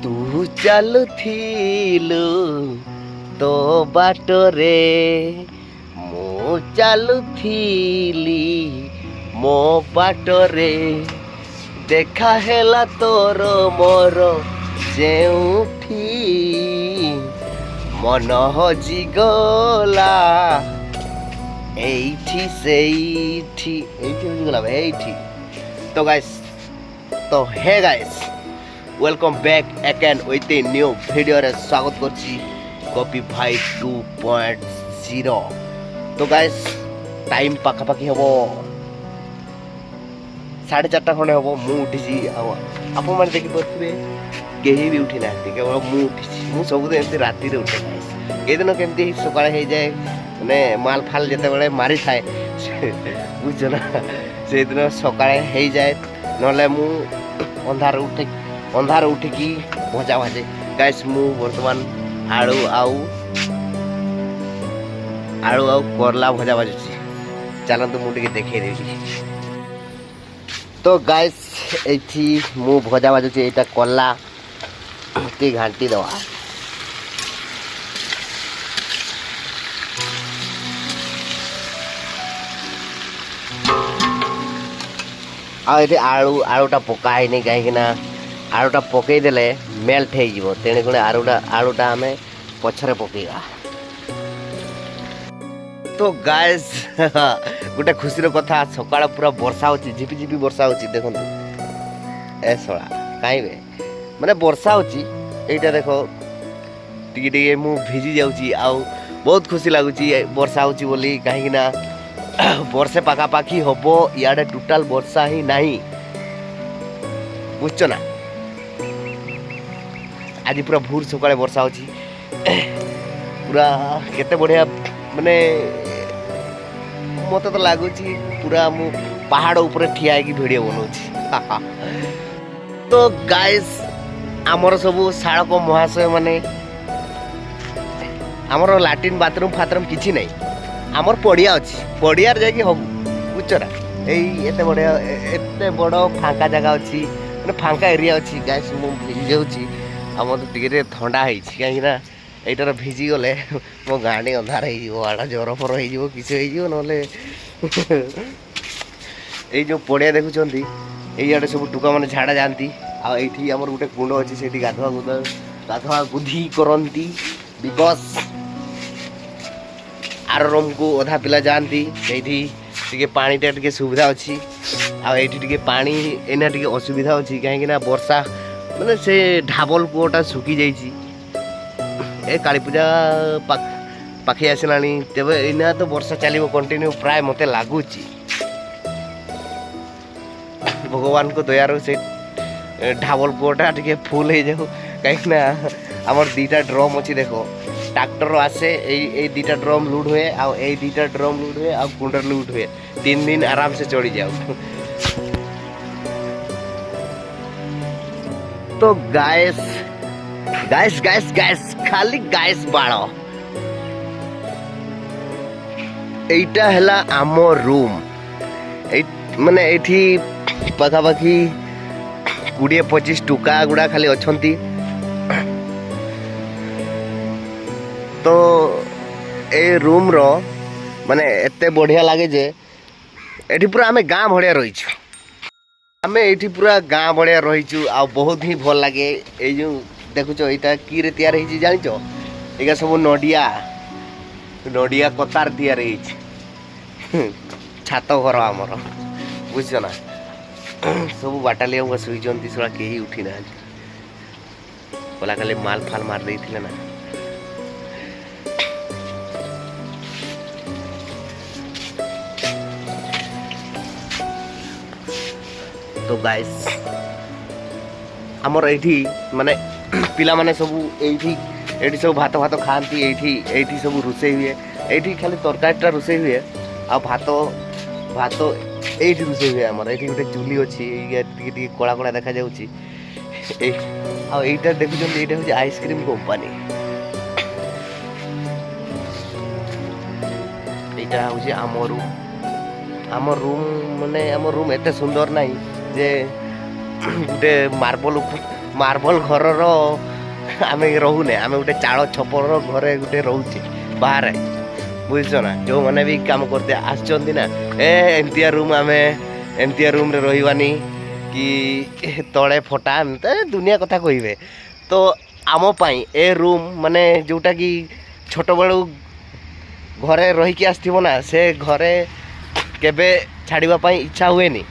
तू चालुथिलु तो बाटरे मु चालुथिली मो बाटरे देखा हेला तोर मोर जेउठी मन हजिगला एठी सेठी एठी हजिगला एठी। तो गाइस तो hey guys welcome back again with a new video रे स्वागत करछि कॉपी भाई 2.0। तो गाइस टाइम पाखा पाखी हबो 4:30 खंडे हबो मु उठिछि आप माने देखि पथबे केही भी उठी नांती केवल मु उठिछि। मु सब दिन एमती राती रे उठे गाइस ए दिन केमती सकाळ हे जाय माने माल फाल जते बेले मारी थाए बुझो ना से दिन सकाळ हे जाय नले मु अंधार उठिकी भजा भाजे गाइस मु वर्तमान आलू आउ करला भजा भाजुची चलंतु मु टिके देखै देबी। तो गाइस एठी मु भजा भाजुची एटा करला ती घांटी दवा आलूटा पकाई नहीं कहीं आलूटा पकई देले मेल्ट हो तेणे गुणे आलूटा आम पछरे पकेगा। तो गाइस गोटे खुशी कथा सकाळ पूरा वर्षा होची झिपी झिपी वर्षा होची देखो ए सळा काई बे माने वर्षा होची एटा देखो टिके टिके मु भिजी जाउची आ बहुत खुशी लागुची वर्षा होची बोली काहे ना वर्षे पाखा पाखी हबो इयाडे टोटल वर्षा ही नहीं बुझছো ना। आज पूरा भोर सकाळे वर्षा होची पूरा केते बढ़िया माने मते तो लागुची पूरा मु पहाड़ ऊपर ठिया की वीडियो बनौची। तो गाइस हमर सब साळक महाशय माने हमर लैट्रिन बाथरूम फाथरूम किछि नहीं आमर पड़िया अच्छी पड़ियार जाकि हबू बुझरा एते बढ़िया एते बड़ फांका जगह अच्छी मैंने फांका एरिया अच्छी गाइस मु भिजी जाऊँगी आम तो टिके ठंडा होती कहीं एटार भिजी गले मो गाँडी अंधार हो ज्वर फर हो किसी हो ये जो पड़िया देखुं ये सब टुका मैंने झाड़ा जाती आईटी आमर गोटे कुंड अच्छी से गाधुआ गुधी करती बिकज आर रूम को अधा पिला जाती टे पानी टे सुविधा अच्छी आईटी पानी एना टे असुविधा अच्छी कहीं वर्षा माने से ढाबल कूटा सुखी जाइए ए काली पूजा पाखे आसला तेज एना तो वर्षा चलो कंटिन्यू प्राय मत लगुच भगवान को दयार से ढाबल कूटा टे फुल हो जाऊ कहीं आमर 2टा ड्रम अच्छी देखो ट्रैक्टर आसे ए 2टा ड्रम लूड हुए आ 2टा ड्रम लूड हुए आ कुंडर लूड हुए 3 दिन आराम से चढ़ी जाओ। तो गाइस गाइस गाइस गाइस खाली गाइस बाड़ो एटा हला आमो रूम माने एठी पाखा पाखी 20-25 टुका गुड़ा खाली अछंती। तो ए रूम रो माने एते बढ़िया लगे जे एठी पूरा आमे गाँ भड़िया रही आमे एठी पूरा गाँ भड़िया रही आ बहुत ही भल लगे ए जो देखुच यहाँ कि तैयार हो जान ये सब नडिया कतार तैयार छात घर आमर बुझ ना सब बाटालिया शुई शा कहीं उठी ना बोला खाली माल फाल मार देते ना। तो गाइस आमर एठी माने पिला माने सब एठी सब भात भात खाती एठी सब रोसे हुए एठी खाली तरकारीटा रोसे हुए आ भात भात एठी रोसे हुए आमर एठी गोटे चुली अच्छी टिके कला कला देखा जाउची आईटा देखुं ये हूँ आइसक्रीम कंपानी यहाँ हूँ आम रूम माने आम रूम एत सुंदर ना जे गोटे ମାର୍ବଲ ଘରର ଆମେ ରହୁନେ, ଆମେ ଗୋଟେ ଚାଳ ଛପରର ଘରେ ଗୋଟେ ରହୁଛେ ବାହାରେ, ବୁଝୁଛ ନା। ଯେଉଁମାନେ ବି କାମ କରତେ ଆସିଛନ୍ତି ନା, ଏମିତିଆ ରୁମ୍, ଆମେ ଏମିତିଆ ରୁମ୍ରେ ରହିବାନି କି ତଳେ ଫଟା, ଏମିତି ଦୁନିଆ କଥା କହିବେ। ତ ଆମ ପାଇଁ ଏ ରୁମ୍ ମାନେ ଯେଉଁଟାକି ଛୋଟବେଳୁ ଘରେ ରହିକି ଆସିଥିବ ନା, ସେ ଘରେ କେବେ ଛାଡ଼ିବା ପାଇଁ ଇଚ୍ଛା ହୁଏନି।